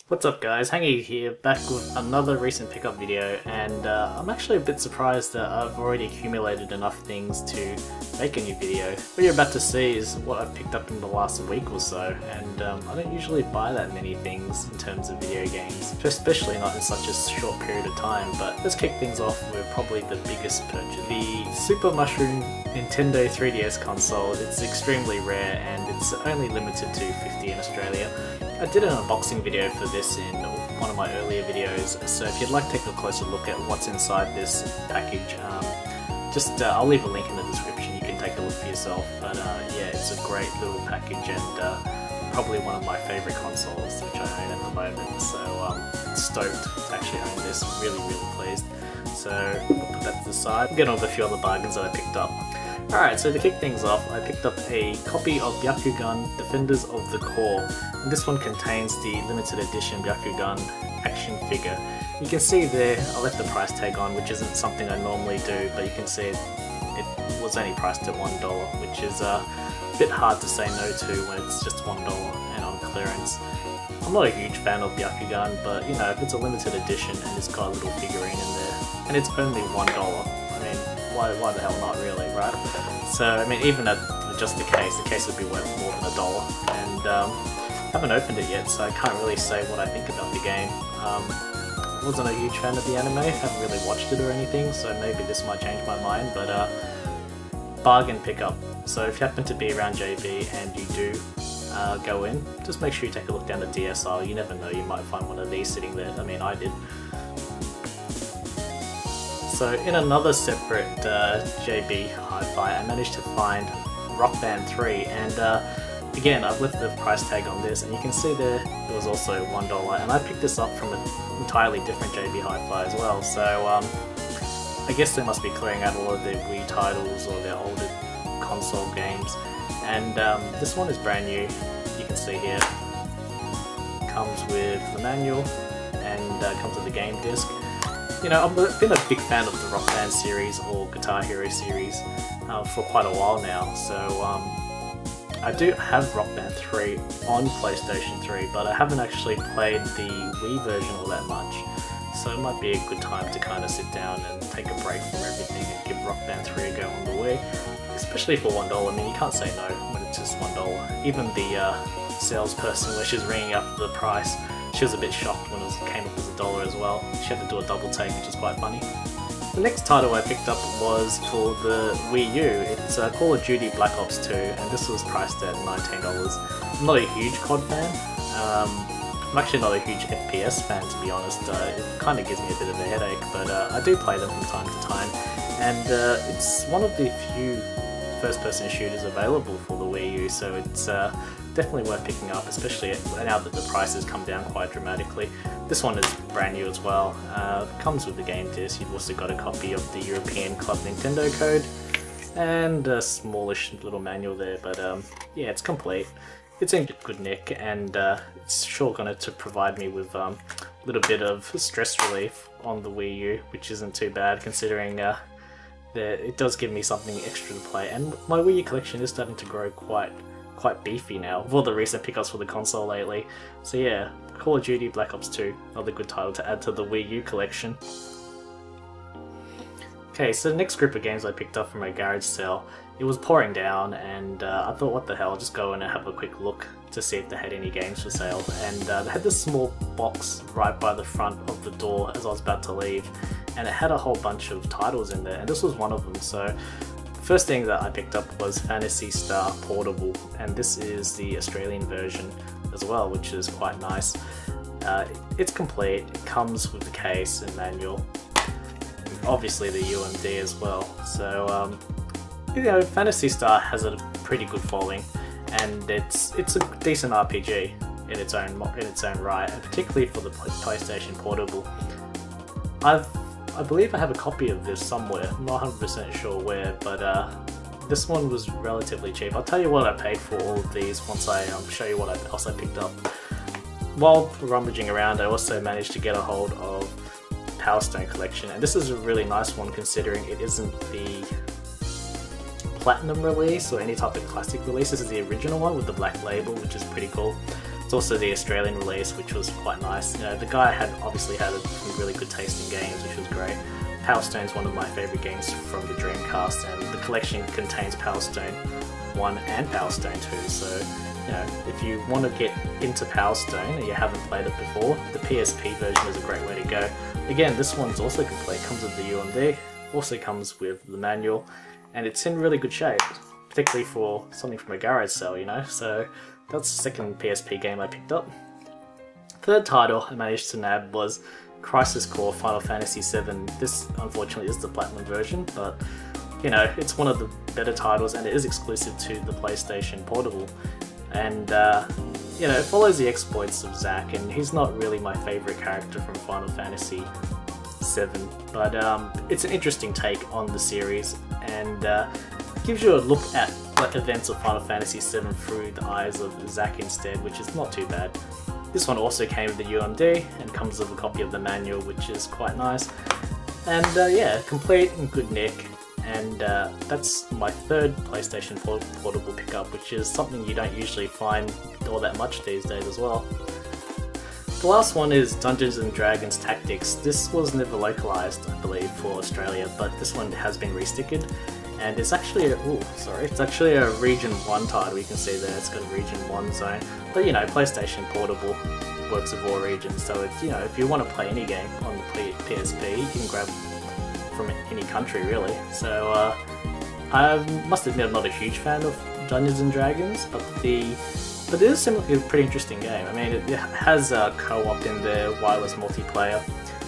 What's up guys, Hangy here, back with another recent pickup video, and I'm actually a bit surprised that I've already accumulated enough things to make a new video. What you're about to see is what I've picked up in the last week or so, and I don't usually buy that many things in terms of video games, especially not in such a short period of time, but let's kick things off with probably the biggest purchase. The Super Mushroom Nintendo 3DS console. It's extremely rare and it's only limited to 50 in Australia. I did an unboxing video for this in one of my earlier videos, so if you'd like to take a closer look at what's inside this package, I'll leave a link in the description, you can take a look for yourself. But yeah, it's a great little package and probably one of my favourite consoles which I own at the moment, so stoked to actually own this, really pleased. So I'll put that to the side, get on with a few other bargains that I picked up. Alright, so to kick things off, I picked up a copy of Byakugan Defenders of the Core, and this one contains the limited edition Byakugan action figure. You can see there, I left the price tag on, which isn't something I normally do, but you can see it was only priced at $1, which is a bit hard to say no to when it's just $1 and on clearance. I'm not a huge fan of Byakugan, but you know, if it's a limited edition and it's got a little figurine in there, and it's only $1, I mean, why the hell not, really, right? So, I mean, even at just the case would be worth more than $1, and I haven't opened it yet, so I can't really say what I think about the game. Wasn't a huge fan of the anime, haven't really watched it or anything, so maybe this might change my mind, but bargain pickup. So if you happen to be around JB and you do go in, just make sure you take a look down the DS aisle. You never know, you might find one of these sitting there. I mean, I did. So in another separate JB Hi-Fi, I managed to find Rock Band 3, and again, I've left the price tag on this, and you can see there it was also $1, and I picked this up from an entirely different JB Hi-Fi as well, so I guess they must be clearing out a lot of their Wii titles or their older console games, and this one is brand new. You can see here, comes with the manual and comes with the game disc. You know, I've been a big fan of the Rock Band series or Guitar Hero series for quite a while now, so I do have Rock Band 3 on PlayStation 3, but I haven't actually played the Wii version all that much, so it might be a good time to kind of sit down and take a break from everything and give Rock Band 3 a go on the Wii, especially for $1. I mean, you can't say no when it's just $1. Even the salesperson, where she's ringing up the price, she was a bit shocked when it came up as $1 as well. She had to do a double take, which is quite funny. The next title I picked up was for the Wii U. It's Call of Duty Black Ops 2, and this was priced at $19. I'm not a huge COD fan. I'm actually not a huge FPS fan, to be honest. It kind of gives me a bit of a headache, but I do play them from time to time. And it's one of the few first-person shooters available for the Wii U, so it's definitely worth picking up, especially now that the prices come down quite dramatically. This one is brand new as well. Comes with the game disc. You've also got a copy of the European Club Nintendo code and a smallish little manual there, but yeah, it's complete. It's in good nick, and it's sure going to provide me with a little bit of stress relief on the Wii U, which isn't too bad considering it does give me something extra to play, and my Wii U collection is starting to grow quite beefy now with all the recent pickups for the console lately. So yeah, Call of Duty Black Ops 2, another good title to add to the Wii U collection. Okay, so the next group of games I picked up from a garage sale, it was pouring down, and I thought, what the hell, I'll just go in and have a quick look to see if they had any games for sale, and they had this small box right by the front of the door as I was about to leave, and it had a whole bunch of titles in there, and this was one of them. So first thing that I picked up was Phantasy Star Portable, and this is the Australian version as well, which is quite nice. It's complete, it comes with the case and manual, obviously the UMD as well. So you know, Phantasy Star has a pretty good following, and it's a decent RPG in its own right, and particularly for the PlayStation Portable. I believe I have a copy of this somewhere, I'm not 100% sure where, but this one was relatively cheap. I'll tell you what I paid for all of these once I show you what else I picked up. While rummaging around, I also managed to get a hold of Power Stone Collection, and this is a really nice one considering it isn't the Platinum release or any type of classic release. This is the original one with the black label, which is pretty cool. It's also the Australian release, which was quite nice. You know, the guy had obviously had some really good taste in games, which was great. Power Stone's one of my favourite games from the Dreamcast, and the collection contains Power Stone 1 and Power Stone 2, so you know, if you want to get into Power Stone and you haven't played it before, the PSP version is a great way to go. Again, this one's also complete, comes with the UMD, also comes with the manual, and it's in really good shape, particularly for something from a garage sale, you know, so that's the second PSP game I picked up. Third title I managed to nab was Crisis Core Final Fantasy VII. This unfortunately is the Platinum version, but you know, it's one of the better titles and it is exclusive to the PlayStation Portable. And you know, it follows the exploits of Zack, and he's not really my favourite character from Final Fantasy VII, but it's an interesting take on the series, and gives you a look at the events of Final Fantasy VII through the eyes of Zack instead, which is not too bad. This one also came with the UMD and comes with a copy of the manual, which is quite nice. And yeah, complete in good nick. And that's my third PlayStation Portable pickup, which is something you don't usually find all that much these days as well. The last one is Dungeons & Dragons Tactics. This was never localized, I believe, for Australia, but this one has been restickered. And it's actually it's actually a Region 1 title. You can see there it's got a Region 1 zone. But you know, PlayStation Portable works with all regions, so it's, you know, if you want to play any game on the PSP, you can grab from any country really. So I must admit I'm not a huge fan of Dungeons & Dragons, but it is simply a pretty interesting game. I mean, it has co-op in there, wireless multiplayer,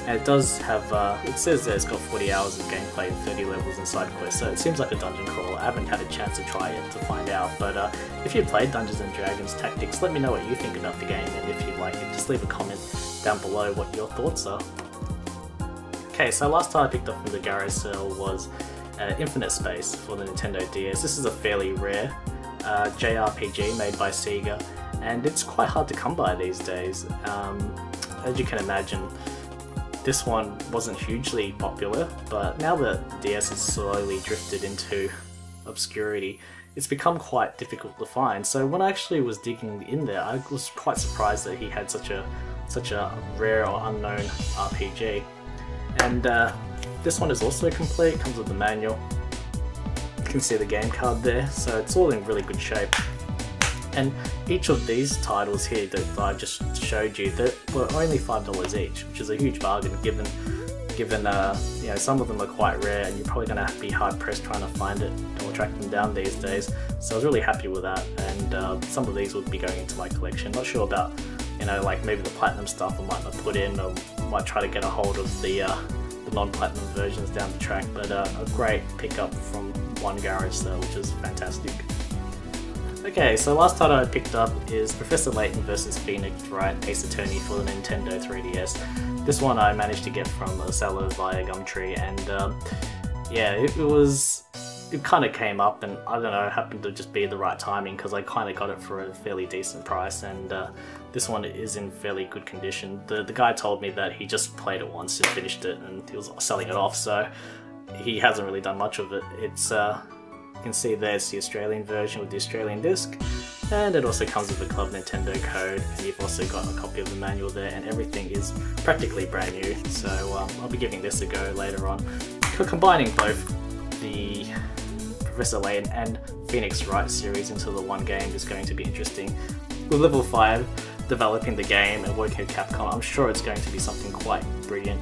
and it does have, it says that it's got 40 hours of gameplay and 30 levels and side quests, so it seems like a dungeon crawler. I haven't had a chance to try it to find out, but if you played Dungeons & Dragons Tactics, let me know what you think about the game, and if you like it, just leave a comment down below what your thoughts are. Okay, so last time I picked up from the garage sale was Infinite Space for the Nintendo DS. This is a fairly rare JRPG made by Sega, and it's quite hard to come by these days. As you can imagine, this one wasn't hugely popular, but now that the DS has slowly drifted into obscurity, it's become quite difficult to find. So when I actually was digging in there, I was quite surprised that he had such a rare or unknown RPG. And this one is also complete, comes with the manual. You can see the game card there, so it's all in really good shape. And each of these titles here that I just showed you, that were only $5 each, which is a huge bargain given you know, some of them are quite rare and you're probably going to be hard pressed trying to find it or track them down these days. So I was really happy with that, and some of these would be going into my collection. Not sure about, you know, like maybe the platinum stuff I might not put in, or might try to get a hold of the non-platinum versions down the track, but a great pickup from one garage sale, which is fantastic. Okay, so last title I picked up is Professor Layton vs Phoenix Wright Ace Attorney for the Nintendo 3DS. This one I managed to get from a seller via Gumtree, and yeah, it kind of came up, and I don't know, it happened to just be the right timing because I kind of got it for a fairly decent price, and this one is in fairly good condition. The guy told me that he just played it once and finished it and he was selling it off, so he hasn't really done much of it. It's you can see there's the Australian version with the Australian disc, and it also comes with a Club Nintendo code, and you've also got a copy of the manual there, and everything is practically brand new, so I'll be giving this a go later on. Combining both the Professor Layton and Phoenix Wright series into the one game is going to be interesting. With Level 5 developing the game and working with Capcom, I'm sure it's going to be something quite brilliant.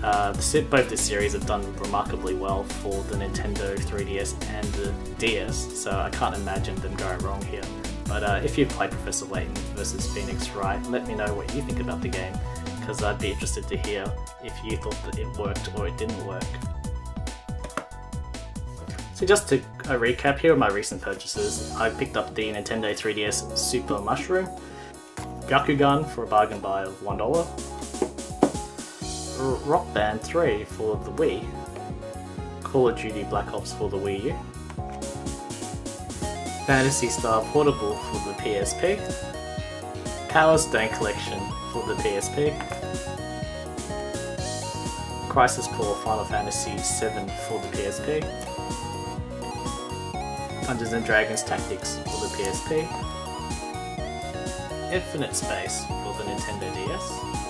Both the series have done remarkably well for the Nintendo 3DS and the DS, so I can't imagine them going wrong here. But if you've played Professor Layton vs Phoenix Wright, let me know what you think about the game, because I'd be interested to hear if you thought that it worked or it didn't work. So just to recap, here are my recent purchases. I picked up the Nintendo 3DS Super Mushroom, Byakugan for a bargain buy of $1, Rock Band 3 for the Wii, Call of Duty Black Ops for the Wii U, Phantasy Star Portable for the PSP, Power Stone Collection for the PSP, Crisis Core Final Fantasy VII for the PSP, Dungeons & Dragons Tactics for the PSP, infinite space for the Nintendo DS.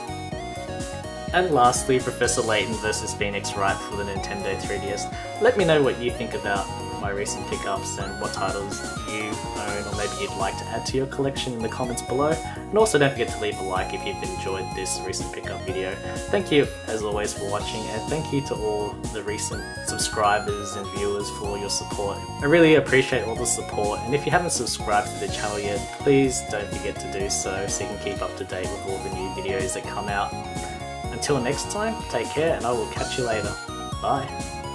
And lastly, Professor Layton vs Phoenix Wright for the Nintendo 3DS. Let me know what you think about my recent pickups and what titles you own or maybe you'd like to add to your collection in the comments below. And also don't forget to leave a like if you've enjoyed this recent pickup video. Thank you as always for watching, and thank you to all the recent subscribers and viewers for all your support. I really appreciate all the support, and if you haven't subscribed to the channel yet, please don't forget to do so you can keep up to date with all the new videos that come out. Until next time, take care and I will catch you later. Bye.